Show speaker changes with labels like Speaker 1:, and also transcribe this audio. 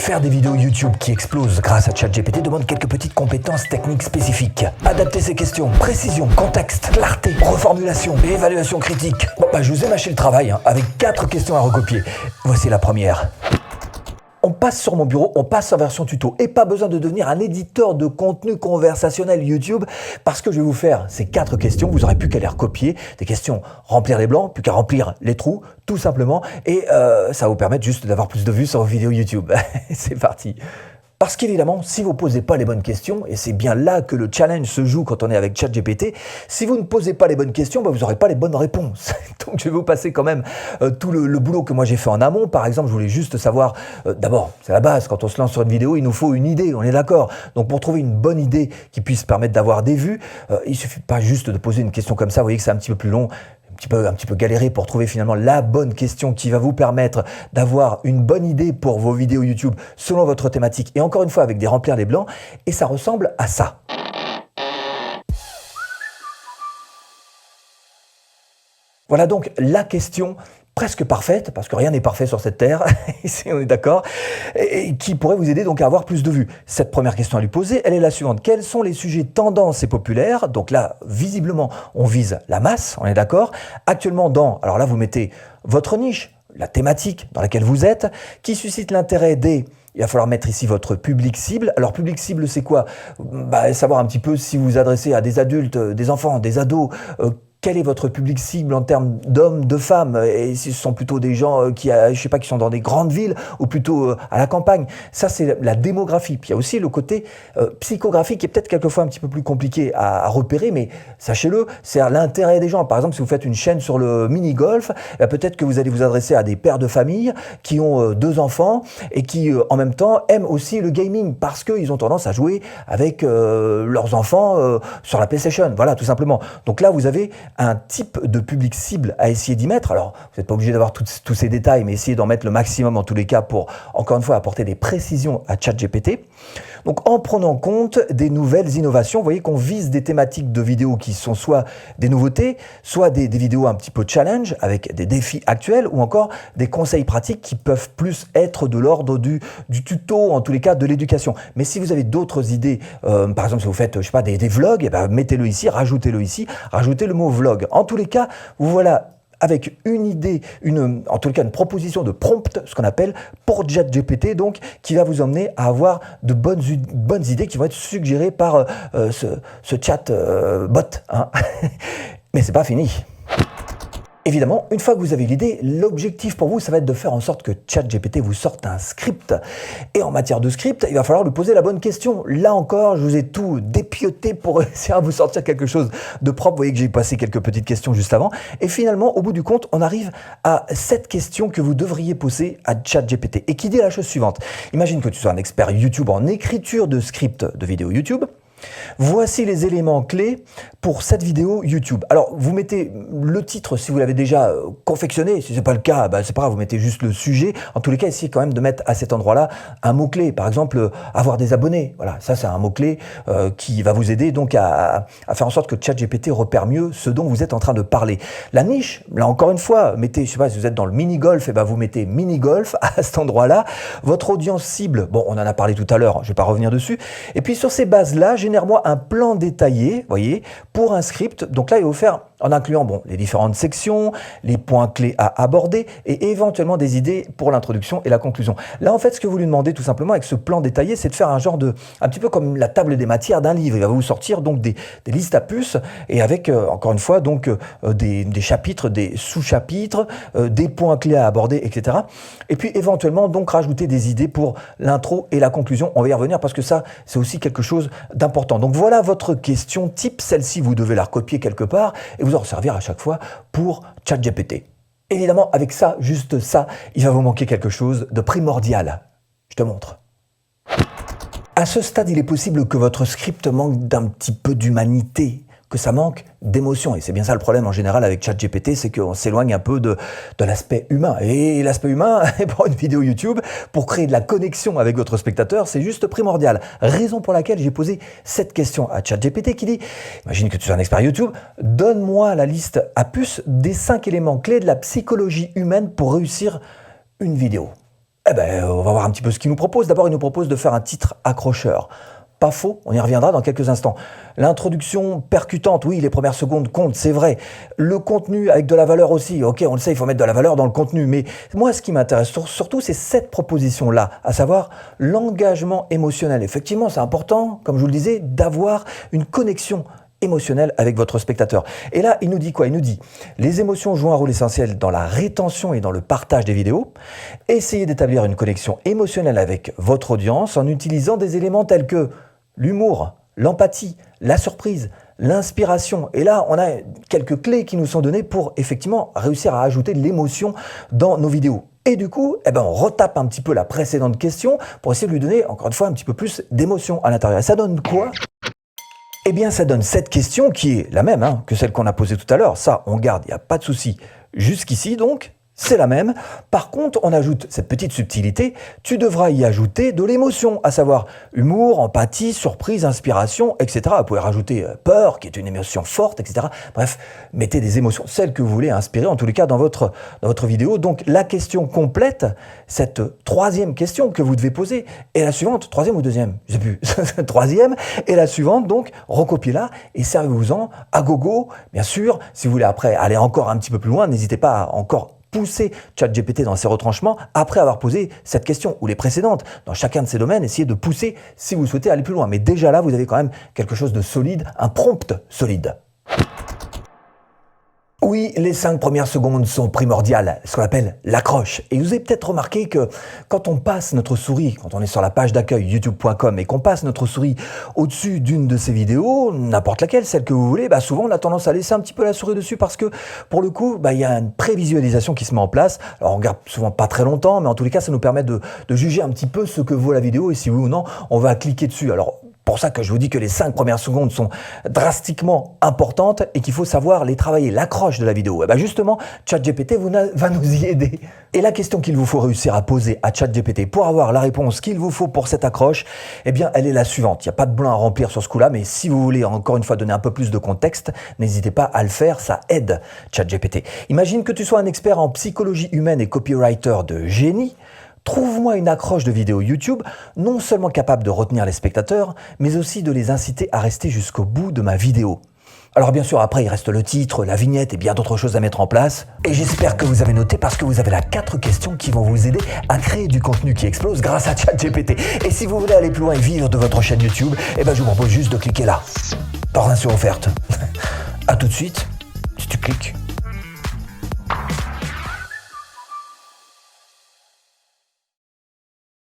Speaker 1: Faire des vidéos YouTube qui explosent grâce à ChatGPT demande quelques petites compétences techniques spécifiques. Adapter ses questions, précision, contexte, clarté, reformulation et évaluation critique. Je vous ai mâché le travail avec 4 questions à recopier. Voici la première. On passe sur mon bureau, on passe en version tuto et pas besoin de devenir un éditeur de contenu conversationnel YouTube parce que je vais vous faire ces 4 questions, vous n'aurez plus qu'à les recopier, des questions remplir les blancs, plus qu'à remplir les trous tout simplement et ça va vous permettre juste d'avoir plus de vues sur vos vidéos YouTube. C'est parti. Parce qu'évidemment, si vous ne posez pas les bonnes questions, et c'est bien là que le challenge se joue quand on est avec ChatGPT, si vous ne posez pas les bonnes questions, vous n'aurez pas les bonnes réponses. Donc je vais vous passer quand même tout le boulot que moi j'ai fait en amont. Par exemple, je voulais juste savoir, d'abord, c'est la base, quand on se lance sur une vidéo, il nous faut une idée, on est d'accord. Donc pour trouver une bonne idée qui puisse permettre d'avoir des vues, il ne suffit pas juste de poser une question comme ça, vous voyez que c'est un petit peu plus long. Un petit peu galérer pour trouver finalement la bonne question qui va vous permettre d'avoir une bonne idée pour vos vidéos YouTube selon votre thématique et encore une fois avec des remplir les blancs et ça ressemble à ça. Voilà donc la question presque parfaite, parce que rien n'est parfait sur cette terre, ici on est d'accord, et qui pourrait vous aider donc à avoir plus de vues. Cette première question à lui poser, elle est la suivante. Quels sont les sujets tendances et populaires? Donc là, visiblement, on vise la masse, on est d'accord. Actuellement alors là, vous mettez votre niche, la thématique dans laquelle vous êtes, qui suscite l'intérêt des... Il va falloir mettre ici votre public cible. Alors, public cible, c'est quoi? Savoir un petit peu si vous vous adressez à des adultes, des enfants, des ados, quel est votre public cible en termes d'hommes, de femmes? Et si ce sont plutôt des gens qui sont dans des grandes villes ou plutôt à la campagne? Ça, c'est la démographie. Puis il y a aussi le côté psychographique qui est peut-être quelquefois un petit peu plus compliqué à repérer, mais sachez-le, c'est l'intérêt des gens. Par exemple, si vous faites une chaîne sur le mini-golf, peut-être que vous allez vous adresser à des pères de famille qui ont 2 enfants et qui, en même temps, aiment aussi le gaming parce qu'ils ont tendance à jouer avec leurs enfants sur la PlayStation. Voilà, tout simplement. Donc là, vous avez un type de public cible à essayer d'y mettre. Alors, vous n'êtes pas obligé d'avoir tous ces détails, mais essayez d'en mettre le maximum en tous les cas pour, encore une fois, apporter des précisions à ChatGPT. Donc, en prenant compte des nouvelles innovations, vous voyez qu'on vise des thématiques de vidéos qui sont soit des nouveautés, soit des vidéos un petit peu challenge avec des défis actuels ou encore des conseils pratiques qui peuvent plus être de l'ordre du tuto, en tous les cas de l'éducation. Mais si vous avez d'autres idées, par exemple si vous faites, des vlogs, mettez-le ici, rajoutez le mot vlog. En tous les cas, vous voilà avec une idée, en tout cas une proposition de prompt, ce qu'on appelle pour ChatGPT, donc qui va vous emmener à avoir de bonnes idées qui vont être suggérées par ce chat bot. Hein. Mais c'est pas fini. Évidemment, une fois que vous avez l'idée, l'objectif pour vous, ça va être de faire en sorte que ChatGPT vous sorte un script. Et en matière de script, il va falloir lui poser la bonne question. Là encore, je vous ai tout dépioté pour réussir à vous sortir quelque chose de propre. Vous voyez que j'ai passé quelques petites questions juste avant. Et finalement, au bout du compte, on arrive à cette question que vous devriez poser à ChatGPT et qui dit la chose suivante. Imagine que tu sois un expert YouTube en écriture de script de vidéo YouTube. Voici les éléments clés pour cette vidéo YouTube. Alors, vous mettez le titre si vous l'avez déjà confectionné. Si ce n'est pas le cas, c'est pas grave, vous mettez juste le sujet. En tous les cas, essayez quand même de mettre à cet endroit-là un mot-clé. Par exemple, avoir des abonnés. Voilà, ça c'est un mot-clé qui va vous aider donc à faire en sorte que ChatGPT repère mieux ce dont vous êtes en train de parler. La niche, là encore une fois, mettez, je sais pas, si vous êtes dans le mini-golf, vous mettez mini-golf à cet endroit-là. Votre audience cible, bon, on en a parlé tout à l'heure, je ne vais pas revenir dessus. Et puis sur ces bases-là, génère-moi un plan détaillé, voyez, pour un script. Donc là, il va vous faire, en incluant les différentes sections, les points clés à aborder et éventuellement des idées pour l'introduction et la conclusion. Là, en fait, ce que vous lui demandez tout simplement avec ce plan détaillé, c'est de faire un petit peu comme la table des matières d'un livre. Il va vous sortir donc des listes à puces et avec, encore une fois, donc des chapitres, des sous-chapitres, des points clés à aborder, etc. Et puis éventuellement, donc, rajouter des idées pour l'intro et la conclusion. On va y revenir parce que ça, c'est aussi quelque chose d'important. Donc voilà votre question type. Celle-ci, vous devez la recopier quelque part et vous en servir à chaque fois pour ChatGPT. Évidemment, avec ça, juste ça, il va vous manquer quelque chose de primordial. Je te montre. À ce stade, il est possible que votre script manque d'un petit peu d'humanité, que ça manque d'émotion. Et c'est bien ça le problème en général avec ChatGPT, c'est qu'on s'éloigne un peu de l'aspect humain. Et l'aspect humain, pour une vidéo YouTube, pour créer de la connexion avec votre spectateur, c'est juste primordial. Raison pour laquelle j'ai posé cette question à ChatGPT qui dit, imagine que tu sois un expert YouTube, donne-moi la liste à puces des 5 éléments clés de la psychologie humaine pour réussir une vidéo. Eh ben, on va voir un petit peu ce qu'il nous propose. D'abord, il nous propose de faire un titre accrocheur. Pas faux, on y reviendra dans quelques instants. L'introduction percutante, oui, les premières secondes comptent, c'est vrai. Le contenu avec de la valeur aussi, ok, on le sait, il faut mettre de la valeur dans le contenu. Mais moi, ce qui m'intéresse surtout, c'est cette proposition-là, à savoir l'engagement émotionnel. Effectivement, c'est important, comme je vous le disais, d'avoir une connexion émotionnel avec votre spectateur. Et là, il nous dit quoi? Il nous dit, les émotions jouent un rôle essentiel dans la rétention et dans le partage des vidéos. Essayez d'établir une connexion émotionnelle avec votre audience en utilisant des éléments tels que l'humour, l'empathie, la surprise, l'inspiration. Et là, on a quelques clés qui nous sont données pour effectivement réussir à ajouter de l'émotion dans nos vidéos. Et du coup, on retape un petit peu la précédente question pour essayer de lui donner, encore une fois, un petit peu plus d'émotion à l'intérieur. Et ça donne quoi? Eh bien, ça donne cette question qui est la même que celle qu'on a posée tout à l'heure. Ça, on garde, il n'y a pas de souci. Jusqu'ici, donc, c'est la même. Par contre, on ajoute cette petite subtilité. Tu devras y ajouter de l'émotion, à savoir humour, empathie, surprise, inspiration, etc. Vous pouvez rajouter peur, qui est une émotion forte, etc. Bref, mettez des émotions, celles que vous voulez inspirer, en tous les cas, dans votre vidéo. Donc, la question complète, cette troisième question que vous devez poser, est la suivante. Troisième ou deuxième? Je sais plus. Troisième. Et la suivante, donc, recopiez-la et servez-vous-en à gogo. Bien sûr, si vous voulez après aller encore un petit peu plus loin, n'hésitez pas à encore pousser ChatGPT dans ses retranchements après avoir posé cette question ou les précédentes. Dans chacun de ces domaines, essayez de pousser si vous souhaitez aller plus loin. Mais déjà là, vous avez quand même quelque chose de solide, un prompt solide. Oui, les 5 premières secondes sont primordiales, ce qu'on appelle l'accroche. Et vous avez peut-être remarqué que quand on passe notre souris, quand on est sur la page d'accueil youtube.com et qu'on passe notre souris au-dessus d'une de ces vidéos, n'importe laquelle, celle que vous voulez, souvent on a tendance à laisser un petit peu la souris dessus parce que pour le coup, il y a une prévisualisation qui se met en place. Alors on regarde souvent pas très longtemps, mais en tous les cas, ça nous permet de juger un petit peu ce que vaut la vidéo et si oui ou non, on va cliquer dessus. Alors, pour ça que je vous dis que les 5 premières secondes sont drastiquement importantes et qu'il faut savoir les travailler, l'accroche de la vidéo. Et justement, ChatGPT va nous y aider. Et la question qu'il vous faut réussir à poser à ChatGPT pour avoir la réponse qu'il vous faut pour cette accroche, elle est la suivante. Il n'y a pas de blanc à remplir sur ce coup-là, mais si vous voulez encore une fois donner un peu plus de contexte, n'hésitez pas à le faire, ça aide ChatGPT. Imagine que tu sois un expert en psychologie humaine et copywriter de génie. Trouve-moi une accroche de vidéo YouTube non seulement capable de retenir les spectateurs, mais aussi de les inciter à rester jusqu'au bout de ma vidéo. Alors bien sûr, après, il reste le titre, la vignette et bien d'autres choses à mettre en place. Et j'espère que vous avez noté parce que vous avez là 4 questions qui vont vous aider à créer du contenu qui explose grâce à ChatGPT. Et si vous voulez aller plus loin et vivre de votre chaîne YouTube, je vous propose juste de cliquer là. Formation offerte. À tout de suite, si tu cliques.